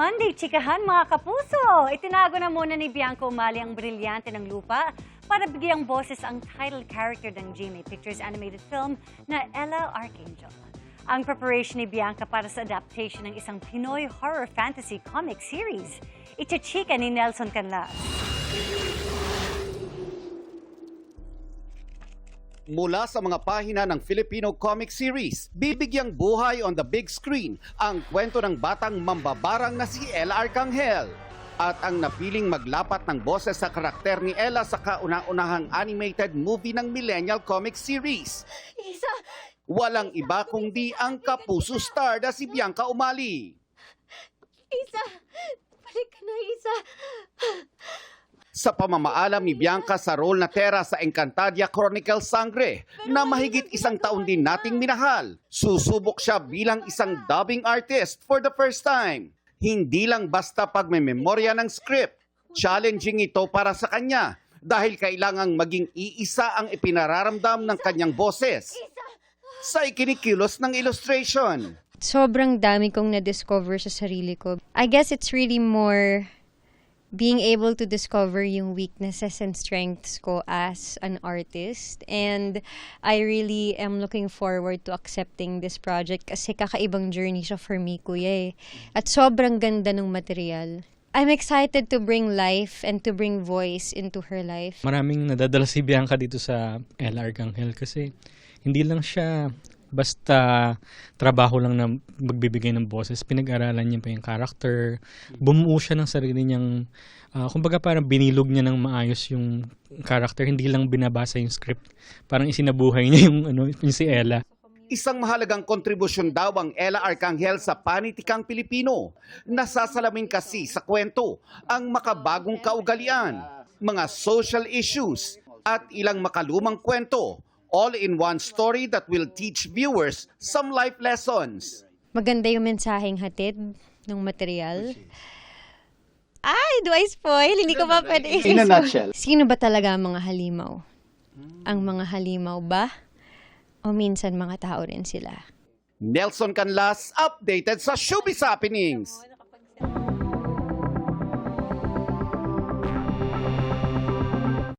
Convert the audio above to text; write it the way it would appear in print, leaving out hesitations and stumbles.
Monday, chikahan mga kapuso! Itinago na muna ni Bianca Umali ang brilyante ng lupa para bigyang boses ang title character ng GMA Pictures animated film na Ella Archangel. Ang preparation ni Bianca para sa adaptation ng isang Pinoy horror fantasy comic series. Ichichika ni Nelson Canlas. Mula sa mga pahina ng Filipino comic series, bibigyang buhay on the big screen ang kwento ng batang mambabarang na si Ella Arcangel. At ang napiling maglapat ng boses sa karakter ni Ella sa kauna-unahang animated movie ng Millennial comic series. Isa! Walang iba kundi ang kapuso star na si Bianca Umali. Isa! Balik ka na, Isa! Sa pamamaalam ni Bianca sa role na Tera sa Encantadia Chronicles Sangre na mahigit isang taon din nating minahal, susubok siya bilang isang dubbing artist for the first time. Hindi lang basta pagmemorya ng script, challenging ito para sa kanya dahil kailangang maging iisa ang ipinararamdam ng kanyang boses sa ikinikilos ng illustration. Sobrang dami kong na-discover sa sarili ko. I guess it's really more being able to discover yung weaknesses and strengths ko as an artist. And I really am looking forward to accepting this project kasi kakaibang journey siya for me, kuya eh. At sobrang ganda ng material. I'm excited to bring life and to bring voice into her life. Maraming nadadala si Bianca dito sa Ella Arcangel kasi hindi lang siya basta trabaho lang na magbibigay ng boses. Pinag-aralan niya pa yung character. Bumuo siya ng sarili niyang, kumbaga parang binilog niya ng maayos yung character. Hindi lang binabasa yung script. Parang isinabuhay niya yung si Ella. Isang mahalagang kontribusyon daw ang Ella Arcangel sa panitikang Pilipino. Nasasalamin kasi sa kwento ang makabagong kaugalian, mga social issues, at ilang makalumang kwento. All in one story that will teach viewers some life lessons. Maganda yung mensaheng hatid ng material. Ay, do I spoil? Hindi ko pa pwede. In a nutshell. Sino ba talaga ang mga halimaw? Ang mga halimaw ba? O minsan mga tao rin sila? Nelson Canlas, updated sa Showbiz Happenings.